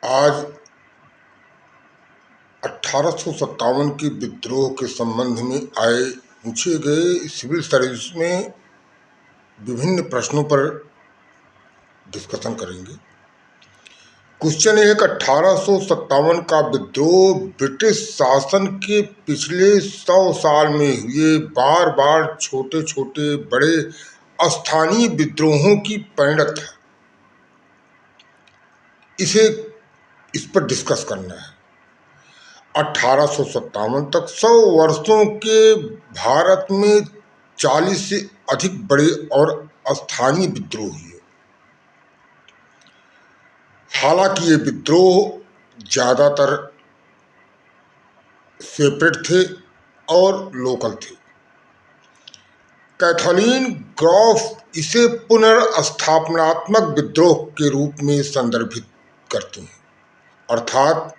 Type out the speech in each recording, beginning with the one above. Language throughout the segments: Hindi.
आज 1857 के विद्रोह के संबंध में आए पूछे गए सिविल सर्विस में विभिन्न प्रश्नों पर डिस्कशन करेंगे। क्वेश्चन है कि 1857 का विद्रोह ब्रिटिश शासन के पिछले 100 साल में हुए बार बार छोटे छोटे बड़े स्थानीय विद्रोहों की परिणत है। इस पर डिस्कस करना है। 1857 तक 100 वर्षों के भारत में 40 से अधिक बड़े और स्थानीय विद्रोह हुए। हालांकि ये विद्रोह ज्यादातर सेपरेट थे और लोकल थे। कैथरीन ग्राफ इसे पुनर्स्थापनात्मक विद्रोह के रूप में संदर्भित करती हैं, अर्थात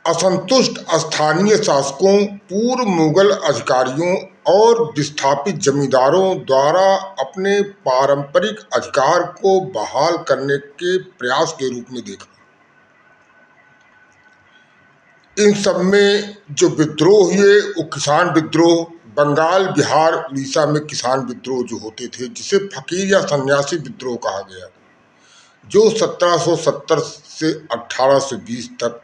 असंतुष्ट स्थानीय शासकों, पूर्व मुगल अधिकारियों और विस्थापित जमींदारों द्वारा अपने पारंपरिक अधिकार को बहाल करने के प्रयास के रूप में देखा। इन सब में जो विद्रोह हुए वो किसान विद्रोह, बंगाल, बिहार, उड़ीसा में किसान विद्रोह जो होते थे, जिसे फकीर या सन्यासी विद्रोह कहा गया, जो 1770 से 1820 तक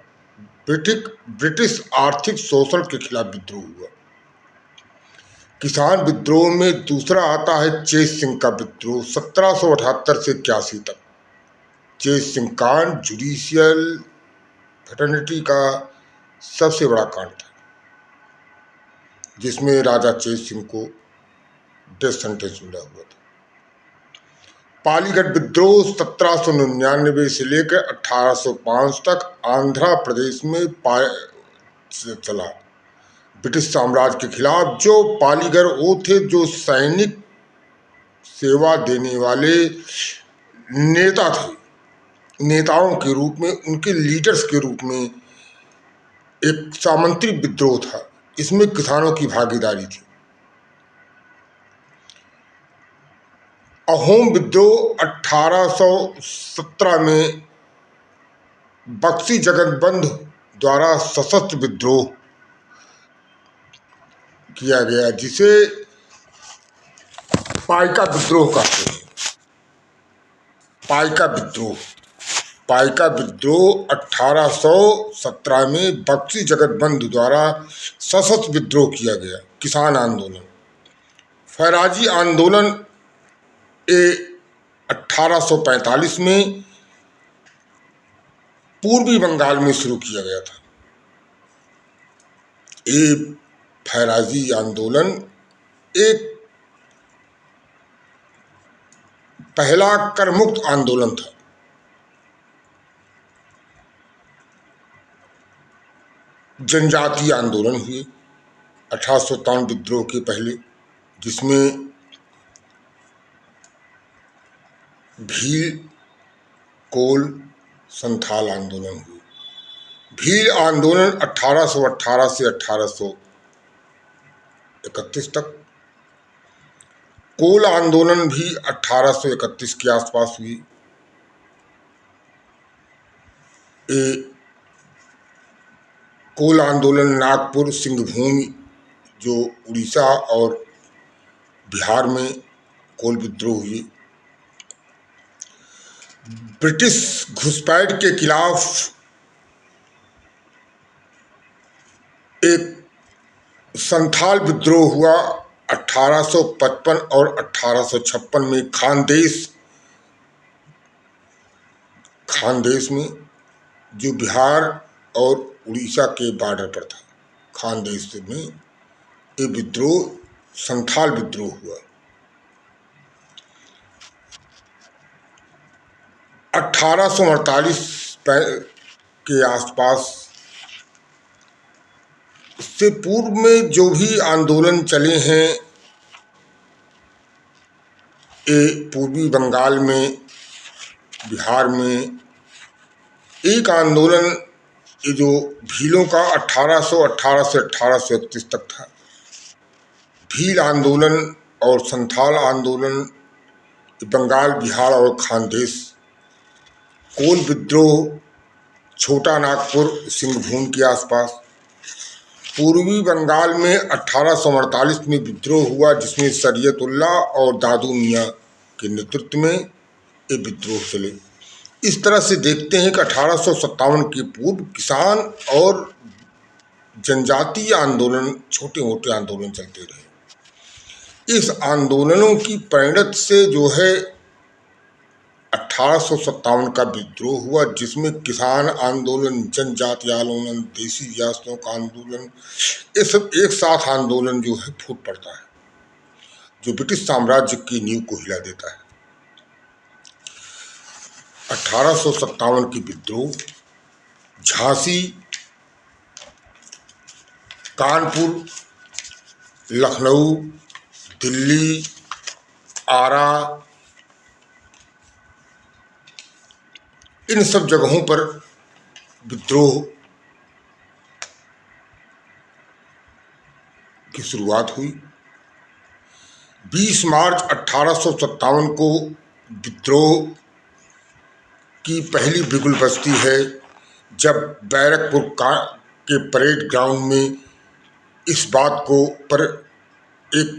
ब्रिटिश आर्थिक शोषण के खिलाफ विद्रोह हुआ। किसान विद्रोह में दूसरा आता है चेत सिंह का विद्रोह 1778 से 81 तक। चेत सिंह कांड जुडिशियल फ्रेटर्निटी का सबसे बड़ा कांड था, जिसमें राजा चेत सिंह को डेथ सेंटेंस मिला हुआ था। पालीगढ़ विद्रोह 1799 से लेकर 1805 तक आंध्र प्रदेश में चला। ब्रिटिश साम्राज्य के खिलाफ जो पालीगढ़ वो थे, जो सैनिक सेवा देने वाले नेता थे, नेताओं के रूप में, उनके लीडर्स के रूप में एक सामंती विद्रोह था। इसमें किसानों की भागीदारी थी। अहोम विद्रोह 1817 में बख्शी जगतबंधु द्वारा सशस्त्र विद्रोह किया गया, जिसे पाइका विद्रोह कहते हैं। पाइका विद्रोह 1817 में बख्शी जगतबंधु द्वारा सशस्त्र विद्रोह किया गया। किसान आंदोलन, फैराजी आंदोलन 1845 में पूर्वी बंगाल में शुरू किया गया था। ये फैराजी आंदोलन एक पहला करमुक्त आंदोलन था। जनजातीय आंदोलन हुए 1857 विद्रोह के पहले, जिसमें भील, कोल, संथाल आंदोलन हुए। भील आंदोलन 1818 से 1831 तक। कोल आंदोलन भी 1831 के आसपास हुई। कोल आंदोलन नागपुर, सिंहभूम, जो उड़ीसा और बिहार में कोल विद्रोह हुई। ब्रिटिश घुसपैठ के खिलाफ एक संथाल विद्रोह हुआ 1855 और 1856 में खानदेश में, जो बिहार और उड़ीसा के बॉर्डर पर था। खानदेश में ये विद्रोह संथाल विद्रोह हुआ। 1848 के आसपास, इससे पूर्व में जो भी आंदोलन चले हैं, ये पूर्वी बंगाल में, बिहार में एक आंदोलन, ये जो भीलों का 1818 से 1831 तक था। भील आंदोलन और संथाल आंदोलन बंगाल, बिहार और खानदेश। कोल विद्रोह छोटा नागपुर सिंहभूम के आसपास। पूर्वी बंगाल में 1848 में विद्रोह हुआ, जिसमें शरीयतुल्लाह और दादू मियाँ के नेतृत्व में ये विद्रोह चले। इस तरह से देखते हैं कि 1857 के पूर्व किसान और जनजातीय आंदोलन, छोटे मोटे आंदोलन चलते रहे। इस आंदोलनों की परिणत से जो है 1857 का विद्रोह हुआ, जिसमें किसान आंदोलन, जनजातीय आंदोलन, देसी रियासतों का आंदोलन, ये सब एक साथ आंदोलन जो है फूट पड़ता है, जो ब्रिटिश साम्राज्य की नींव को हिला देता है। 1857 की विद्रोह झांसी, कानपुर, लखनऊ, दिल्ली, आरा, इन सब जगहों पर विद्रोह की शुरुआत हुई। 20 मार्च 1857 को विद्रोह की पहली बिगुल बजती है, जब बैरकपुर के परेड ग्राउंड में इस बात को पर एक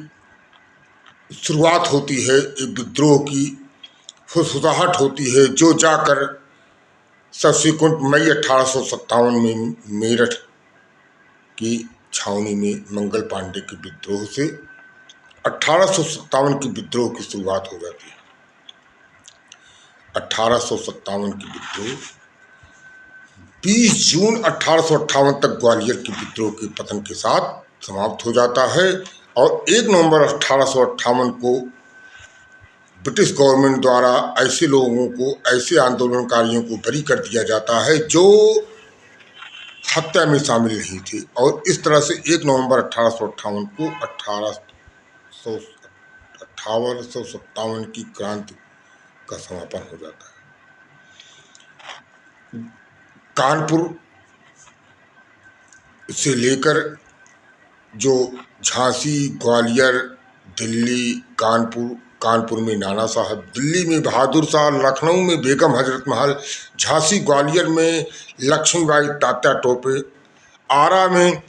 शुरुआत होती है, एक विद्रोह की फुसफुसाहट होती है, जो जाकर सब्सिक्वेंट मई 1857 में मेरठ की छावनी में मंगल पांडे के विद्रोह से 1857 की विद्रोह की शुरुआत हो जाती है। 1857 की विद्रोह 20 जून 1858 तक ग्वालियर के विद्रोह के पतन के साथ समाप्त हो जाता है, और 1 नवंबर 1858 को ब्रिटिश गवर्नमेंट द्वारा ऐसे लोगों को, ऐसे आंदोलनकारियों को बरी कर दिया जाता है जो हत्या में शामिल नहीं थे। और इस तरह से 1 नवंबर 1858 को 1857 की क्रांति का समापन हो जाता है। कानपुर से लेकर जो झांसी, ग्वालियर, दिल्ली, कानपुर में नाना साहब, दिल्ली में बहादुर शाह, लखनऊ में बेगम हजरत महल, झांसी ग्वालियर में लक्ष्मीबाई तात्या टोपे, आरा में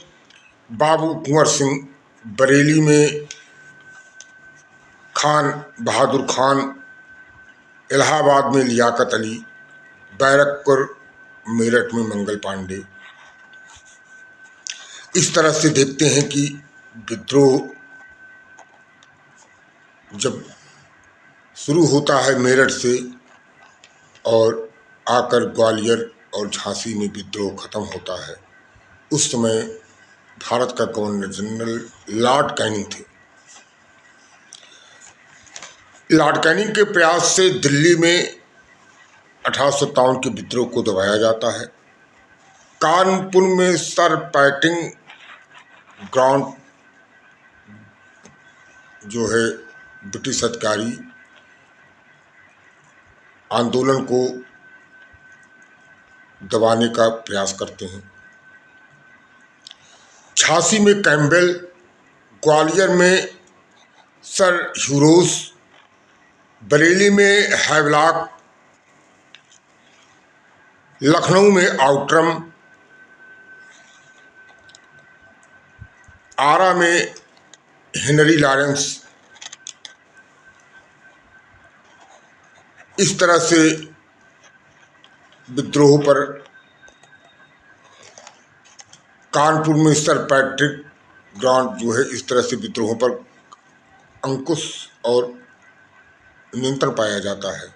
बाबू कुंवर सिंह, बरेली में खान बहादुर खान, इलाहाबाद में लियाकत अली, बैरकपुर, मेरठ में मंगल पांडे। इस तरह से देखते हैं कि विद्रोह जब शुरू होता है मेरठ से और आकर ग्वालियर और झांसी में विद्रोह खत्म होता है, उस समय भारत का गवर्नर जनरल लॉर्ड कैनिंग थे। लॉर्ड कैनिंग के प्रयास से दिल्ली में 1857 के विद्रोह को दबाया जाता है। कानपुर में सर पैटिंग ग्राउंड जो है ब्रिटिश अधिकारी आंदोलन को दबाने का प्रयास करते हैं। झांसी में कैम्पबेल, ग्वालियर में सर ह्यूरोस, बरेली में हैवलॉक, लखनऊ में आउट्रम, आरा में हेनरी लॉरेंस। इस तरह से विद्रोह पर कानपुर में सर पैट्रिक ग्रांट जो है, इस तरह से विद्रोहों पर अंकुश और नियंत्रण पाया जाता है।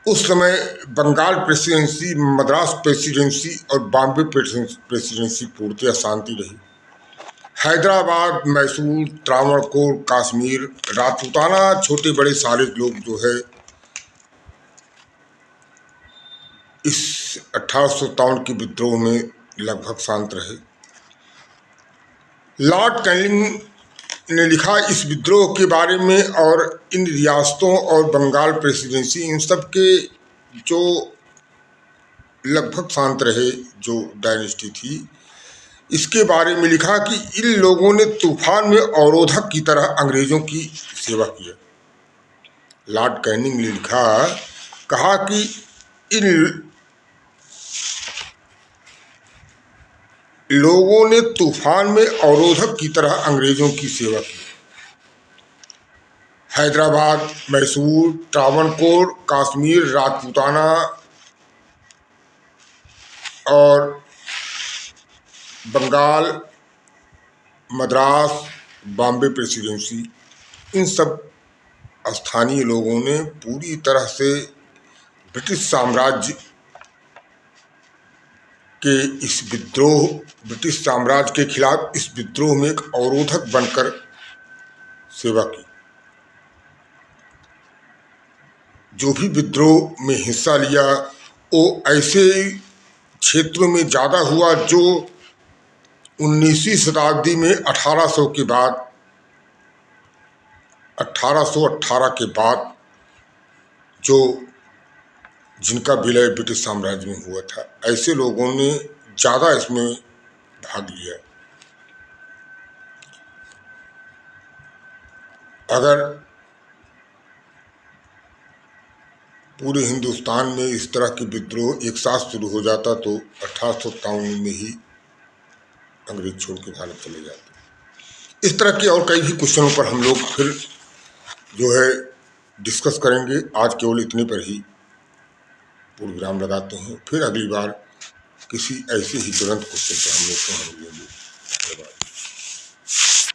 उस समय बंगाल प्रेसिडेंसी, मद्रास प्रेसिडेंसी और बॉम्बे प्रेसिडेंसी पूर्णतः शांति रही। हैदराबाद, मैसूर, त्रावणकोर, कश्मीर, राजपूताना, छोटे बड़े सारे लोग जो है इस 1857 के विद्रोह में लगभग शांत रहे। लॉर्ड कैनिंग ने लिखा इस विद्रोह के बारे में, और इन रियासतों और बंगाल प्रेसिडेंसी, इन सब के जो लगभग शांत रहे जो डायनेस्टी थी, इसके बारे में लिखा कि इन लोगों ने तूफान में अवरोधक की तरह अंग्रेजों की सेवा की। लॉर्ड कैनिंग ने लिखा, कहा कि इन लोगों ने तूफान में अवरोधक की तरह अंग्रेजों की सेवा की। हैदराबाद, मैसूर, त्रावणकोर, कश्मीर, राजपूताना और बंगाल, मद्रास, बॉम्बे प्रेसिडेंसी, इन सब स्थानीय लोगों ने पूरी तरह से ब्रिटिश साम्राज्य के इस विद्रोह, ब्रिटिश साम्राज्य के खिलाफ इस विद्रोह में एक अवरोधक बनकर सेवा की। जो भी विद्रोह में हिस्सा लिया वो ऐसे क्षेत्रों में ज़्यादा हुआ जो 19वीं शताब्दी में 1800 के बाद, 1818 के बाद जो जिनका विलय ब्रिटिश साम्राज्य में हुआ था, ऐसे लोगों ने ज़्यादा इसमें भाग लिया। अगर पूरे हिंदुस्तान में इस तरह के विद्रोह एक साथ शुरू हो जाता तो 1857 में ही अंग्रेज छोड़ के भारत चले जाते। इस तरह के और कई भी क्वेश्चनों पर हम लोग फिर जो है डिस्कस करेंगे। आज केवल इतने पर ही पूर्ण विराम लगाते हैं। फिर अगली बार किसी ऐसे ही तुरंत क्वेश्चन पर हम लोग लेंगे। धन्यवाद।